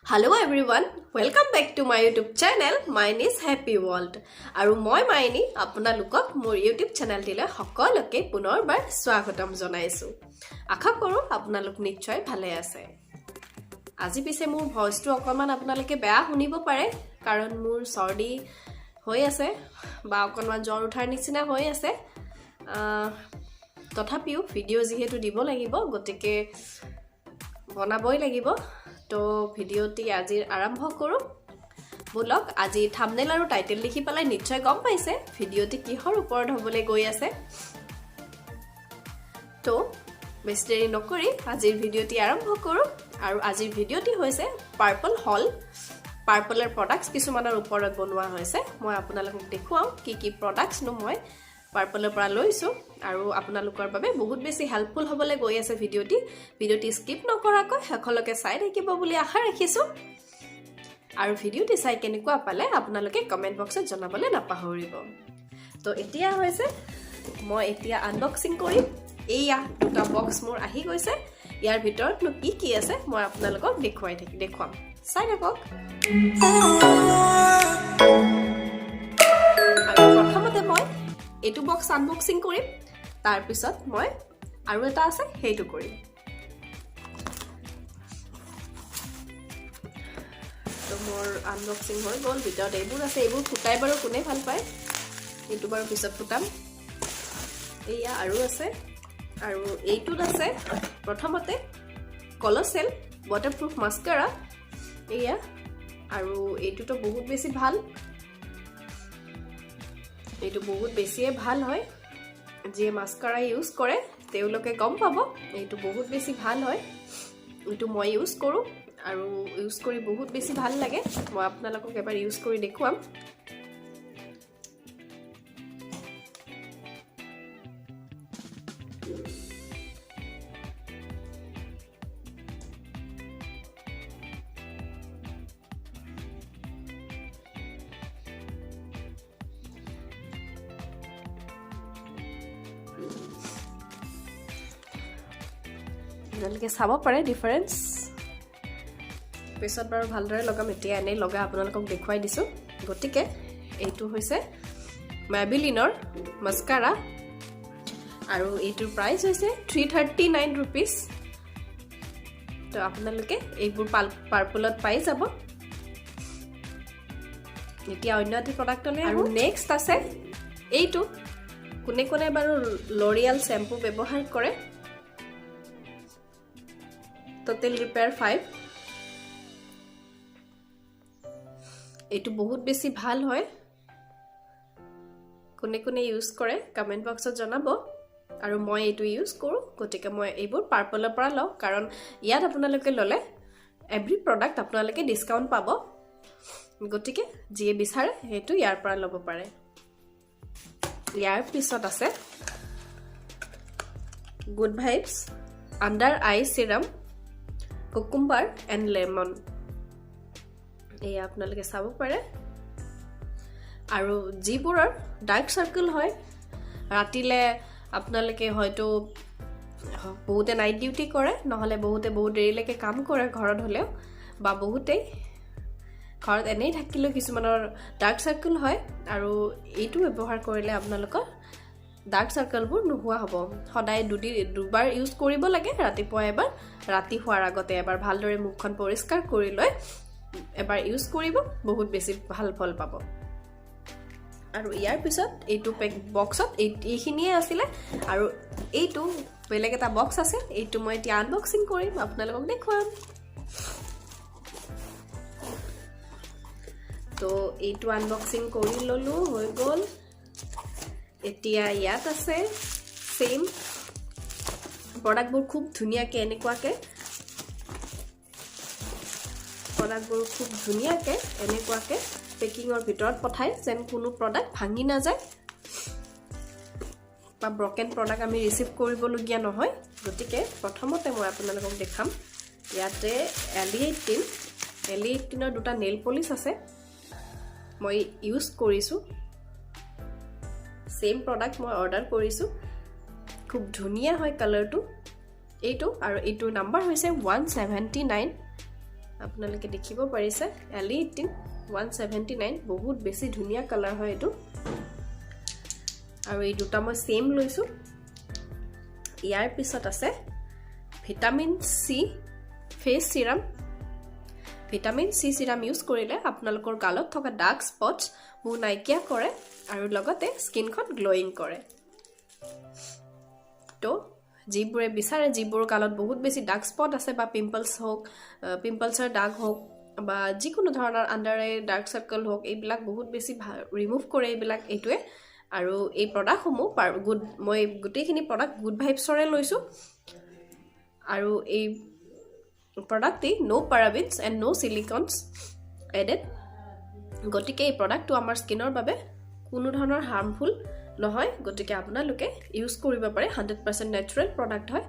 Hello everyone, welcome back to my YouTube channel, Mainees Happy World. Aru moi Mainee আপোনালোকক মোৰ YouTube channel tile সকলোকে পুনৰবাৰ স্বাগতম জনাইছো। আশা কৰো আপোনালোক নিশ্চয় ভালে আছে। আজি পিছে মোৰ ভইচটো অকমান আপোনালোকে বেয়া শুনিব পাৰে কাৰণ মোৰ সৰ্দি হৈ আছে বা অকমান জ্বৰ উঠাৰ নিচিনা হৈ আছে। তথাপিও ভিডিও যেহেতু দিব লাগিব গতিকে বনাবই লাগিব। তো ভিডিওটি আজি আৰম্ভ কৰো। বলক আজি থাম্বনেল আৰু টাইটেল লিখি পেলাই নিশ্চয় গম পাইছে ভিডিওটি কিহৰ ওপৰত হ'বলৈ গৈ আছে। তো বেছি দেৰি নকৰি আজিৰ ভিডিওটি আৰম্ভ কৰো। আৰু আজিৰ ভিডিওটি হৈছে পাৰ্পল হল। পাৰ্পলৰ প্ৰডাক্টস কিছুমানৰ ওপৰত বনোৱা হৈছে। মই আপোনালোকক দেখুৱাম কি প্ৰডাক্টস নো মই পাৰ্পলৰ পৰা লৈছো আৰু আপোনালোকৰ বাবে বহুত বেছি হেল্পফুল হ'বলৈ গৈ আছে ভিডিওটি স্কিপ নকৰাকৈ শেষলৈকে চাই থাকিব বুলি আশা ৰাখিছো। আৰু ভিডিওটি চাই কেনেকুৱা পালে আপোনালোকে কমেন্ট বক্সত জনাবলৈ নাপাহৰিব। তো এতিয়া হৈছে মই এতিয়া আনবক্সিং কৰিম। এইয়া দুটা বক্স মোৰ আহি গৈছে। ইয়াৰ ভিতৰত নো কি আছে মই আপোনালোকক দেখুৱাম। চাই থাকক। আৰু প্ৰথমতে মই এটো বক্স আনবক্সিং কৰিম। তাৰ পিছত মই আৰু এটা আছে হেইটো কৰিম। তো মোৰ আনবক্সিং হৈ গ'ল। ভিতৰত এইবোৰ আছে। এইবোৰ ফুটাই বাৰু কোনে ভাল পায় এইটো বাৰু পিছত ফুটাম। এইয়া আৰু আছে আৰু এইটোত আছে প্ৰথমতে কলচেল ৱাটাৰপ্ৰুফ মাস্কাৰা। এইয়া আৰু এইটোতো বহুত বেছি ভাল। এইটো বহুত বেছিয়ে ভাল হয়। যে মাস্কাৰা ইউজ কৰে তেওঁলোকে গম পাব এইটো বহুত বেছি ভাল হয়। এইটো মই ইউজ কৰো আৰু ইউজ কৰি বহুত বেছি ভাল লাগে। মই আপোনালোকক এবাৰ ইউজ কৰি দেখুৱাম। আপোনালোকে চাব পাৰে ডিফাৰেন্স। পিছত বাৰু ভালদৰে লগাম। এতিয়া এনেই লগা আপোনালোকক দেখুৱাই দিছো। গতিকে এইটো হৈছে মেবিলিনৰ মাস্কাৰা আৰু এইটোৰ প্ৰাইস হৈছে 339 रुपीस। তো আপোনালোকে এইবোৰ পাৰ্পলত পাই যাব। এতিয়া অন্য এটা প্ৰডাক্টলে আৰু নেক্সট আছে এইটো। কোনে বাৰু লৰিয়েল শ্যাম্পু ব্যৱহাৰ কৰে। Total repair 5। এইটো বহুত বেছি ভাল হয়। কোনে ইউজ কৰে কমেন্ট বক্সত জনাব। আৰু মই এইটো ইউজ কৰো গতিকে মই এইবোৰ পাৰ্পলৰ পৰা লওঁ কাৰণ ইয়াত আপোনালোকে ললে এভৰি প্ৰডাক্ট আপোনালোকে ডিসকাউন্ট পাব। গতিকে যিয়ে বিচাৰে হেতু ইয়াৰ পৰা ল'ব পাৰে। ইয়াৰ পিছত আছে Good Vibes under eye serum cucumber and lemon. এই আপোনালোকে চাব পাৰে। আৰু যিবোৰৰ ডাৰ্ক সাৰ্কেল হয় ৰাতিলে আপোনালোকে হয়তো বহুতে নাইট ডিউটি কৰে নহলে বহুতে বহুত দেৰিলৈকে কাম কৰে ঘৰত হলেও বা বহুতে ঘৰত এনেই থাকিলেও কিছুমানৰ ডাৰ্ক সাৰ্কেল হয় আৰু এইটো ব্যৱহাৰ কৰিলে আপোনালোকৰ ডাৰ্ক সাৰ্কেলবোৰ নোহোৱা হ'ব। সদায় দুবাৰ ইউজ কৰিব লাগে। ৰাতিপুৱা এবাৰ ৰাতি হোৱাৰ আগতে এবাৰ ভালদৰে মুখখন পৰিষ্কাৰ কৰি লৈ এবাৰ ইউজ কৰিব বহুত বেছি ভাল ফল পাব। আৰু ইয়াৰ পিছত এইটো বক্সত এইখিনিয়ে আছিলে আৰু এইটো বেলেগ এটা বক্স আছে। এইটো মই এতিয়া আনবক্সিং কৰিম আপোনালোকক দেখুৱাম। তো এইটো আনবক্সিং কৰি ললো হৈ গ'ল। এতিয়া ইয়াত আছে সেম প্ৰডাক্টবোৰ খুব ধুনীয়াকে এনেকুৱাকে পেকিংৰ ভিতৰত পঠাই যেন কোনো প্ৰডাক্ট ভাঙি নাযায় বা ব্ৰকেন প্ৰডাক্ট আমি ৰিসিভ কৰিবলগীয়া নহয়। গতিকে প্ৰথমতে মই আপোনালোকক দেখাম। ইয়াতে L18ৰ দুটা নেইল পলিশ আছে। মই ইউজ কৰিছো। সেম প্ৰডাক্ট মই অৰ্ডাৰ কৰিছো। খুব ধুনীয়া হয় কালাৰটো এইটো। আৰু এইটোৰ নাম্বাৰ হৈছে 179। আপোনালোকে দেখিব পাৰিছে L18 179 বহুত বেছি ধুনিয়া কালাৰ হয় এটো আৰু এই দুটা মই সেম লৈছো ইয়াৰ পিছত আছে ভিটামিন সি ফেস সিৰাম ভিটামিন সি সিৰাম ইউজ কৰিলে আপোনালোকৰ গালত থকা ডাৰ্ক স্পটছ বহু নাইকিয়া কৰে আৰু লগতে স্কিনখন গ্লোইং কৰে তো জিবুৰে বিচাৰে জিবুৰ গালত বহুত বেছি ডাৰ্ক স্পট আছে বা পিম্পলছ হোক পিম্পলছৰ দাগ হোক বা যিকোনো ধৰণৰ আন্ডাৰ আই ডাৰ্ক সাৰ্কেল হোক এইবিলাক বহুত বেছি ৰিমুভ কৰে এইবিলাক এইটোৱে আৰু এই প্ৰডাক্টসমূহ গুড মই গুটেইখিনি প্ৰডাক্ট গুড ভাইবছৰে লৈছো আৰু এই প্ৰডাক্টটি নো parabens and no silicons added গটিকে এই প্ৰডাক্টটো আমাৰ স্কিনৰ বাবে কোনো ধৰণৰ হাৰ্মফুল নহয় গটিকে আপোনালোকে ইউজ কৰিব পাৰে 100% নেচাৰেল প্ৰডাক্ট হয়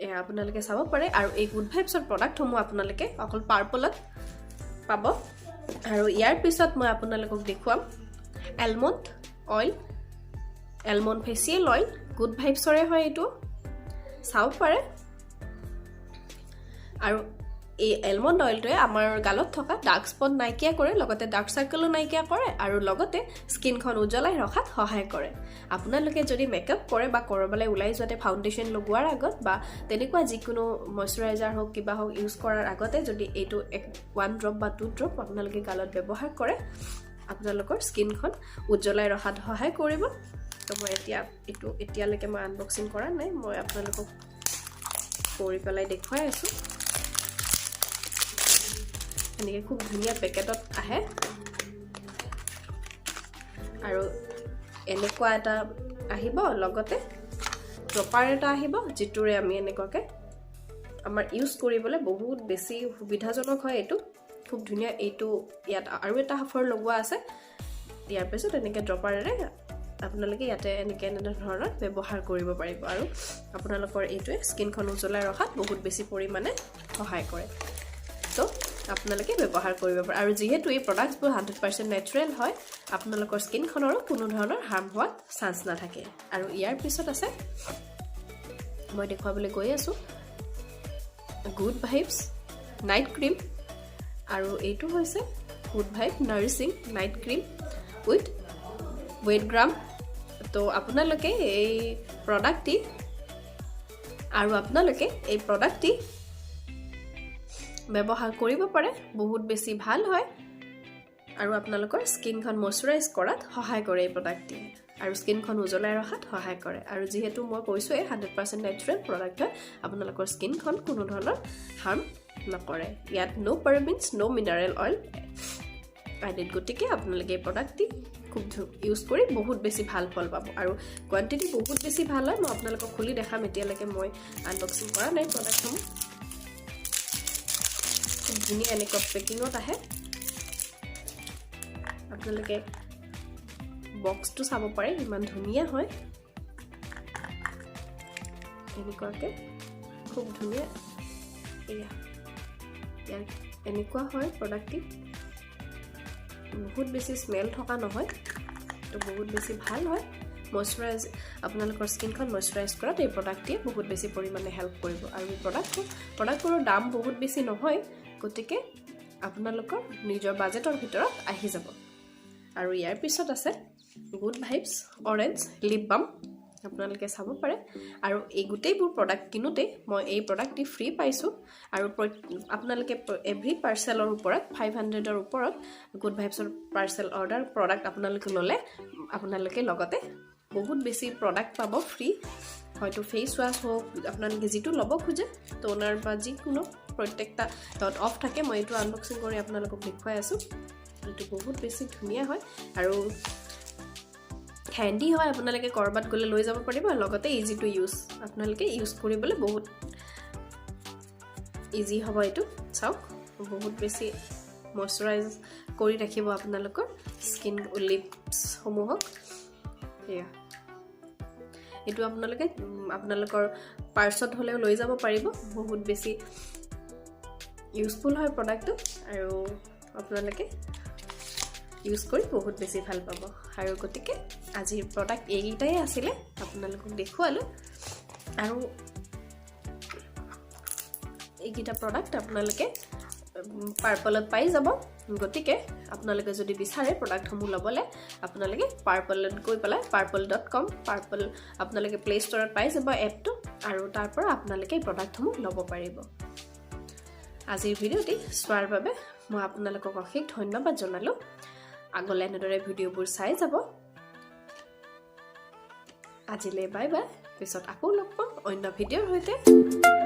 এ আপোনালোকে চাব পাৰে আৰু এই গুড ভাইবছৰ প্ৰডাক্টসমূহ আপোনালোকে অকল পাৰ্পলত পাব আৰু ইয়াৰ পিছত মই আপোনালোকক দেখুৱাম almond oil almond facial oil good vibes ore hoy etu saw pare aru এই almond oil to amar galot thoka dark spot naikia kore logote dark circle naikia kore aru logote skin khon ujolai rakhat sahay kore আপোনালোকে যদি makeup কৰে বা কৰবলে উলাই যোৱাতে foundation লগোৱাৰ আগত বা তেনেকুৱা যিকোনো ময়শ্চাৰাইজাৰ হোক কিবা হোক ইউজ কৰাৰ আগতে যদি এইটো 1 ড্ৰপ বা 2 ড্ৰপ আপোনালোকে গালত ব্যৱহাৰ কৰে আপোনালোকৰ স্কিনখন উজ্জ্বলাই ৰখাত সহায় কৰিব তো মই এতিয়ালৈকে মই আনবক্সিং কৰা নাই মই আপোনালোকক কৰি পেলাই দেখুৱাই আছো এনেকৈ খুব ধুনীয়া পেকেটত আহে আৰু এনেকুৱা এটা আহিব লগতে ড্ৰপাৰ এটা আহিব যিটোৰে আমি এনেকুৱাকে আমাৰ ইউজ কৰিবলৈ বহুত বেছি সুবিধাজনক হয় এটো খুব ধুনিয়া এইটো ইয়াত আৰু এটা হাফৰ লগোৱা আছে ইয়াৰ পিছত এনেকে ড্ৰপাৰেৰে আপোনালোকে ইয়াতে এনেকে ধৰণৰ ব্যৱহাৰ কৰিব পাৰিব আৰু আপোনালোকৰ এইটোৱে স্কিনখন উজ্জ্বলাই ৰখাত বহুত বেছি পৰিমাণে সহায় কৰে তো আপোনালোকে ব্যৱহাৰ কৰিব পাৰে আৰু যেহেতু এই প্ৰডাক্টবোৰ 100% নেচাৰেল হয় আপোনালোকৰ স্কিনখনৰ কোনো ধৰণৰ হাৰ্ম হোৱাৰ চান্স নাথাকে আৰু ইয়াৰ পিছত আছে মই দেখুৱাবলৈ গৈ আছো গুড ভাইবছ নাইট ক্ৰীম আৰু এইটো হৈছে Good Vibe nourishing night cream with weight gram তো আপোনালোকে এই প্ৰডাক্টটি আৰু আপোনালোকে এই প্ৰডাক্টটি ব্যৱহাৰ কৰিব পাৰে বহুত বেছি ভাল হয় আৰু আপোনালোকৰ স্কিনখন ময়শ্চাৰাইজ কৰাত সহায় কৰে এই প্ৰডাক্টটি আৰু স্কিনখন উজ্জ্বলাই ৰখাত সহায় কৰে আৰু যেহেতু মই কৈছোৱে 100% নেচাৰেল প্ৰডাক্ট হয় আপোনালোকৰ স্কিনখন কোনো ধৰণৰ হাৰ্ম নকৰে ইয়াত নো parabens নো mineral oil added গটিকে আপোনালোকে এই প্ৰডাক্টটি খুব ইউজ কৰি বহুত বেছি ভাল ফল পাব আৰু কোৱান্টিটি বহুত বেছি ভাল হয় মই আপোনালোকক খুলি দেখাম এতিয়ালৈকে মই আনবক্সিং কৰা নাই প্ৰডাক্টসমূহ খুব ধুনীয়া এনেকুৱা পেকিঙত আহে আপোনালোকে বক্সটো চাব পাৰে ইমান ধুনীয়া হয় এনেকুৱাকে খুব ধুনীয়া ইয়াৰ এনেকুৱা হয় প্ৰডাক্টটি বহুত বেছি স্মেল থকা নহয় তো বহুত বেছি ভাল হয় ময়শ্চাৰাইজ আপোনালোকৰ স্কিনখন ময়শ্চাৰাইজ কৰাত এই প্ৰডাক্টটি বহুত বেছি পৰিমাণে হেল্প কৰিব আৰু এই প্ৰডাক্টৰ দাম বহুত বেছি নহয় গতিকে আপোনালোকৰ নিজৰ বাজেটৰ ভিতৰত আহি যাব আৰু ইয়াৰ পিছত আছে good vibes orange lip balm আপোনালোকে চাব পাৰে আৰু এই গুটেইবোৰ প্ৰডাক্ট কিনোতে মই এই প্ৰডাক্টটি ফ্ৰী পাইছো আৰু আপোনালোকে এভৰি পাৰ্সেলৰ ওপৰত 500ৰ ওপৰত গুড ভাইবছৰ পাৰ্সেল অৰ্ডাৰ প্ৰডাক্ট আপোনালোকে ললে আপোনালোকে লগতে বহুত বেছি প্ৰডাক্ট পাব ফ্ৰী হয়তো ফেস ওয়াশ হোক আপোনালোকে যেটো লব খুজে টোনাৰ বা যিকোনো প্ৰত্যেকটা ডট অফ থাকে মই এটো আনবক্সিং কৰি আপোনালোকক দেখুৱাই আছো এটো বহুত বেছি ধুনীয়া হয় আৰু হ্যান্ডি হয় আপোনালোকে কৰবাত গলে লৈ যাব পাৰিব লগতে ইজি টু ইউজ আপোনালোকে ইউজ কৰিবলৈ বহুত ইজি হ'ব এটো চাওক বহুত বেছি ময়শ্চাৰাইজ কৰি ৰাখিব আপোনালোকৰ স্কিন লিপস সমূহক এয়া এটো আপোনালোকে আপোনালোকৰ পাৰ্সত হলেও লৈ যাব পাৰিব বহুত বেছি ইউজফুল হয় প্ৰডাক্টটো আৰু আপোনালোকে ইউজ কৰি বহুত বেছি ভাল পাব আৰু গতিকে আজিৰ প্ৰডাক্ট এইটাই আছিল আপোনালোকক দেখুৱালো আৰু এইকেইটা প্ৰডাক্ট আপোনালোকে পাৰ্পলত পাই যাব গতিকে আপোনালোকে যদি বিচাৰে প্ৰডাক্টসমূহ ল'বলৈ আপোনালোকে পাৰ্পলত গৈ পেলাই purple.com পাৰ্পল আপোনালোকে প্লে ষ্টৰত পাই যাব এপটো আৰু তাৰ পৰা আপোনালোকে এই প্ৰডাক্টসমূহ ল'ব পাৰিব আজিৰ ভিডিঅ'টি চোৱাৰ বাবে মই আপোনালোকক অশেষ ধন্যবাদ জনালোঁ আগলৈ এনেদৰে ভিডিঅ'বোৰ চাই যাব আজিলৈ বাই বাই পিছত আকৌ লগ পাম অন্য ভিডিঅ'ৰ সৈতে